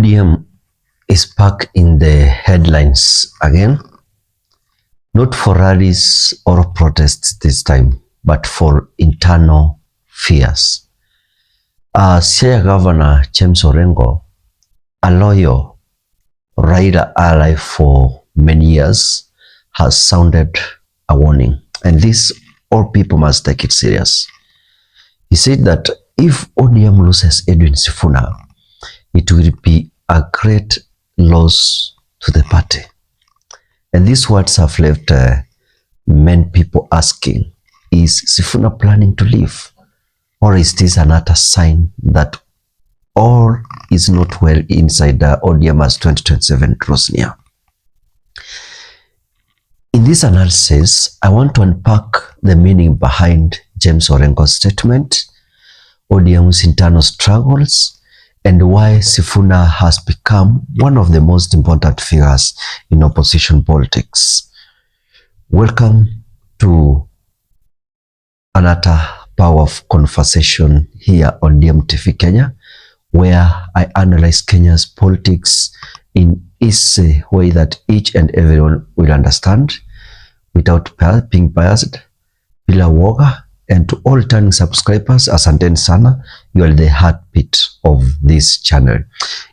ODM is back in the headlines again, not for rallies or protests this time, but for internal fears. Siaya Governor James Orengo, a loyal Raila ally for many years, has sounded a warning, and this all people must take it serious. He said that if ODM loses Edwin Sifuna, it will be a great loss to the party. And these words have left many people asking, is Sifuna planning to leave? Or is this another sign that all is not well inside the ODM as 2027 draws near? In this analysis, I want to unpack the meaning behind James Orengo's statement, ODM's internal struggles, and why Sifuna has become one of the most important figures in opposition politics. Welcome to another power of conversation here on DMTV Kenya, where I analyze Kenya's politics in easy way that each and everyone will understand without being biased, bila woga. And to all returning subscribers, asanteni sana. You are the heartbeat of this channel.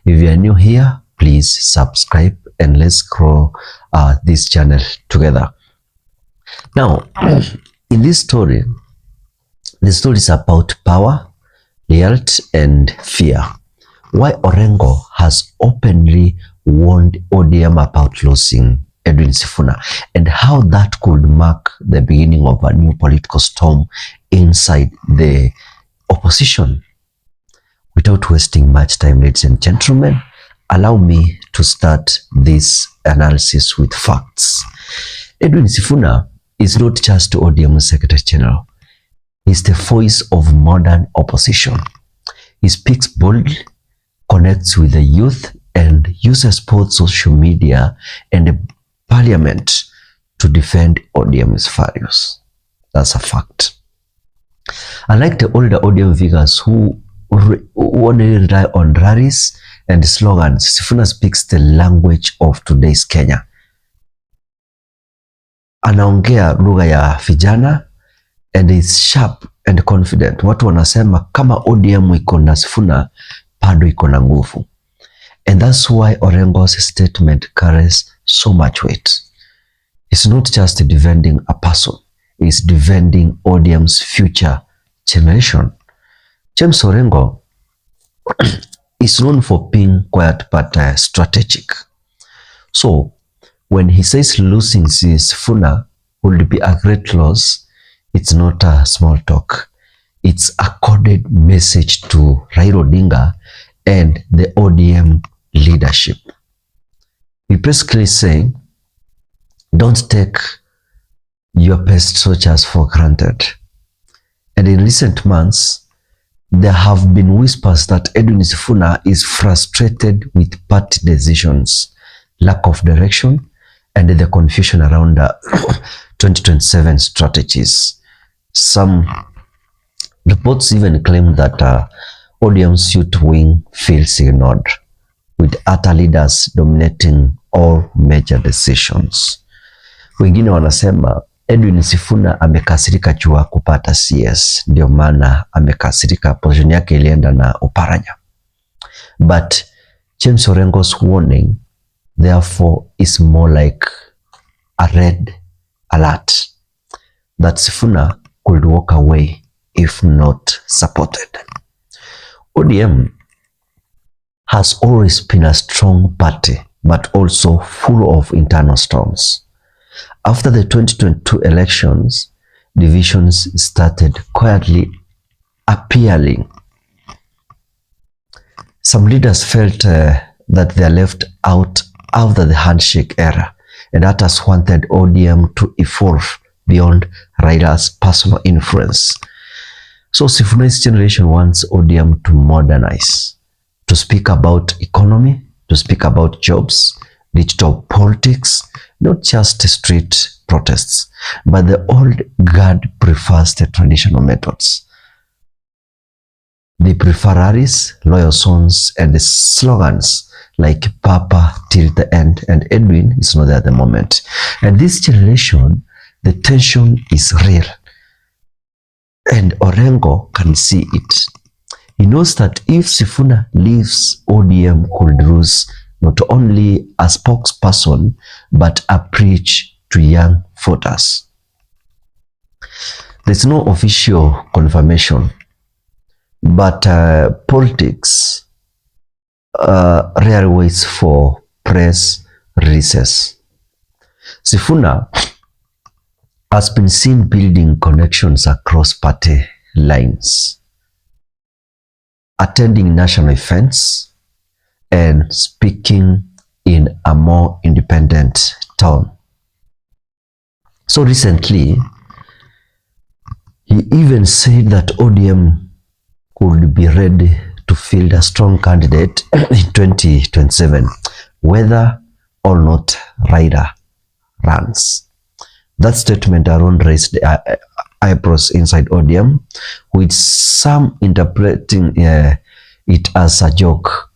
If you are new here, please subscribe and let's grow this channel together. Now, in this story, the story is about power, loyalty, and fear. Why Orengo has openly warned ODM about losing Edwin Sifuna, and how that could mark the beginning of a new political storm inside the opposition. Without wasting much time, ladies and gentlemen, allow me to start this analysis with facts. Edwin Sifuna is not just ODM Secretary General. He's the voice of modern opposition. He speaks boldly, connects with the youth, and uses both social media and Parliament to defend ODM's values. That's a fact. Unlike the older ODM figures who only rely on rallies and slogans, Sifuna speaks the language of today's Kenya. Anaongea lugha ya vijana and is sharp and confident. Watu wanasema kama ODM iko na Sifuna, bado iko na nguvu. And that's why Orengo's statement carries so much weight. It's not just defending a person, it's defending ODM's future generation. James Orengo is known for being quiet but strategic. So when he says losing Sifuna will be a great loss, it's not a small talk. It's a coded message to Raila Odinga and the ODM leadership. He basically saying, don't take your best soldiers for granted. And in recent months, there have been whispers that Edwin Sifuna is frustrated with party decisions, lack of direction, and the confusion around the 2027 strategies. Some reports even claim that ODM's youth wing feels ignored, with other leaders dominating all major decisions. Wengine wanasema Edwin Sifuna amekasirika juu kupata CS, ndio maana amekasirika, position yake ilienda na Oparanya. But James Orengo's warning therefore is more like a red alert that Sifuna could walk away if not supported. ODM has always been a strong party, but also full of internal storms. After the 2022 elections, divisions started quietly appearing. Some leaders felt that they are left out after the handshake era, and others wanted ODM to evolve beyond Raila's personal influence. So Sifuna's generation wants ODM to modernize, to speak about economy, to speak about jobs, digital politics, not just street protests, but the old guard prefers the traditional methods. They prefer rallies, loyal songs, and the slogans like Papa till the end, and Edwin is not there at the moment. And this generation, the tension is real. And Orengo can see it. He knows that if Sifuna leaves, ODM could lose not only a spokesperson, but a preach to young voters. There's no official confirmation, but politics rarely waits for press releases. Sifuna has been seen building connections across party lines, attending national events, and speaking in a more independent tone. So recently, he even said that ODM could be ready to field a strong candidate in 2027, whether or not Raila runs. That statement alone raised eyebrows inside ODM, with some interpreting it as a joke.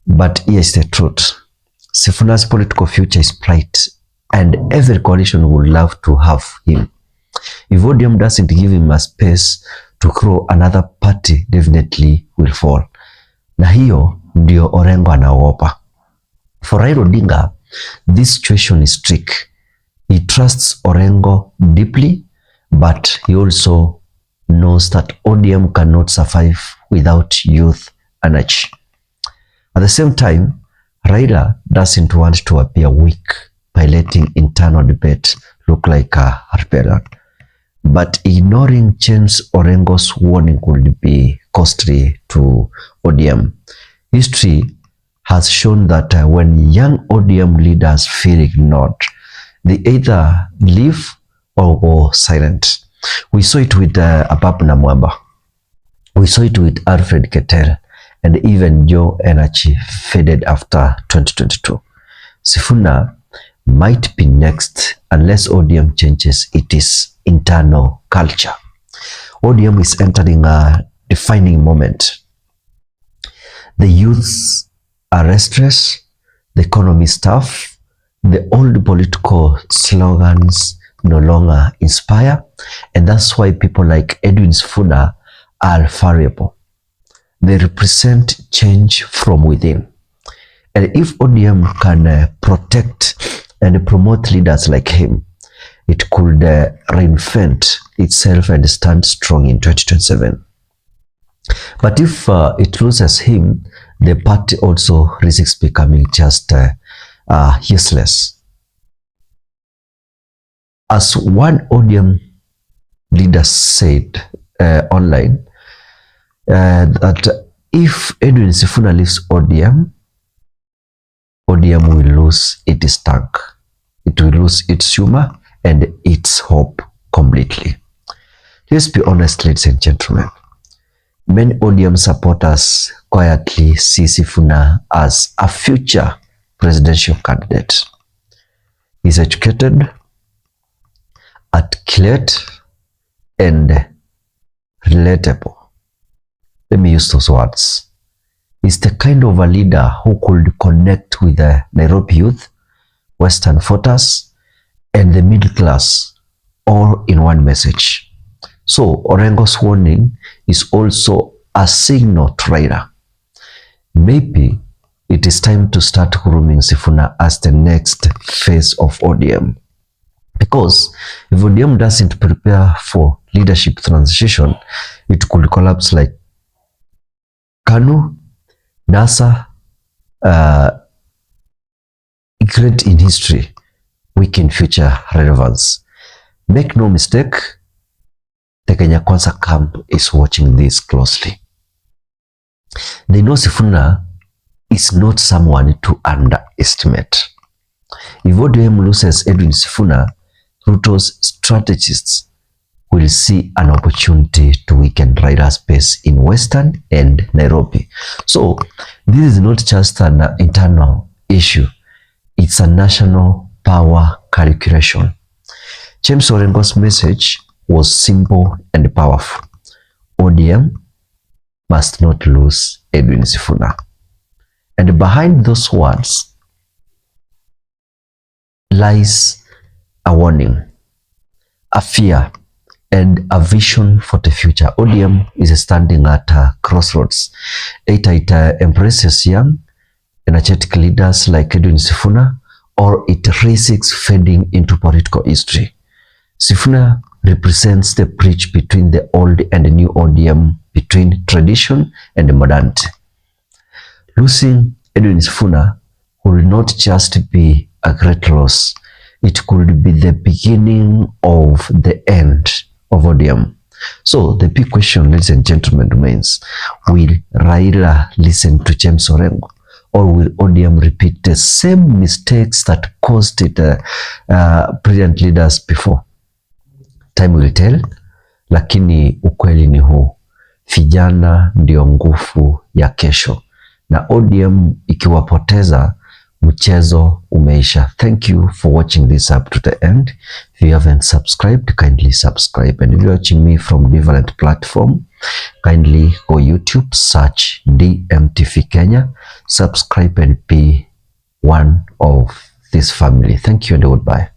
But here's the truth. Sifuna's political future is bright, and every coalition would love to have him. If ODM doesn't give him a space to grow, another party definitely will fall. Na hiyo ndio Orengo anaogopa. For Raila Odinga, this situation is tricky. He trusts Orengo deeply, but he also knows that ODM cannot survive without youth energy. At the same time, Raila doesn't want to appear weak by letting internal debate look like a rebellion. But ignoring James Orengo's warning could be costly to ODM. History has shown that when young ODM leaders feel ignored, they either leave or go silent. We saw it with Ababu Namwamba. We saw it with Alfred Ketel, and even Joe Energy faded after 2022. Sifuna might be next unless ODM changes its internal culture. ODM is entering a defining moment. The youths are restless, the economy is tough, the old political slogans no longer inspire, and that's why people like Edwin Sifuna are variable. They represent change from within. And if ODM can protect and promote leaders like him, it could reinvent itself and stand strong in 2027. But if it loses him, the party also risks becoming just useless. As one ODM leader said online, that if Edwin Sifuna leaves ODM, ODM will lose its tank. It will lose its humor and its hope completely. Let's be honest, ladies and gentlemen. Many ODM supporters quietly see Sifuna as a future presidential candidate. He's educated, articulate, and relatable. Let me use those words. He's the kind of a leader who could connect with the Nairobi youth, Western voters, and the middle class, all in one message. So Orengo's warning is also a signal to Raila. Maybe it is time to start grooming Sifuna as the next phase of ODM. Because if ODM doesn't prepare for leadership transition, it could collapse like KANU, NASA, great in history, weak in future relevance. Make no mistake, the Kenya Kwanza camp is watching this closely. They know Sifuna is not someone to underestimate. If ODM loses Edwin Sifuna, Ruto's strategists will see an opportunity to weaken Raila's base in Western and Nairobi. So this is not just an internal issue, it's a national power calculation. James Orengo's message was simple and powerful. ODM must not lose Edwin Sifuna. And behind those words lies a warning, a fear, and a vision for the future. ODM is standing at a crossroads. Either it embraces young, energetic leaders like Edwin Sifuna, or it risks fading into political history. Sifuna represents the bridge between the old and the new ODM, between tradition and modernity. Losing Edwin Sifuna will not just be a great loss, it could be the beginning of the end of ODM. So the big question, ladies and gentlemen, remains, will Raila listen to James Orengo, or will ODM repeat the same mistakes that caused it brilliant leaders before? Time will tell, lakini ukweli ni huu: vijana ndio nguvu ya kesho, na ODM ikiwapoteza, mchezo umeisha. Thank you for watching this up to the end. If you haven't subscribed, kindly subscribe. And if you're watching me from different platform, kindly go YouTube, search DMTV Kenya, subscribe and be one of this family. Thank you and goodbye.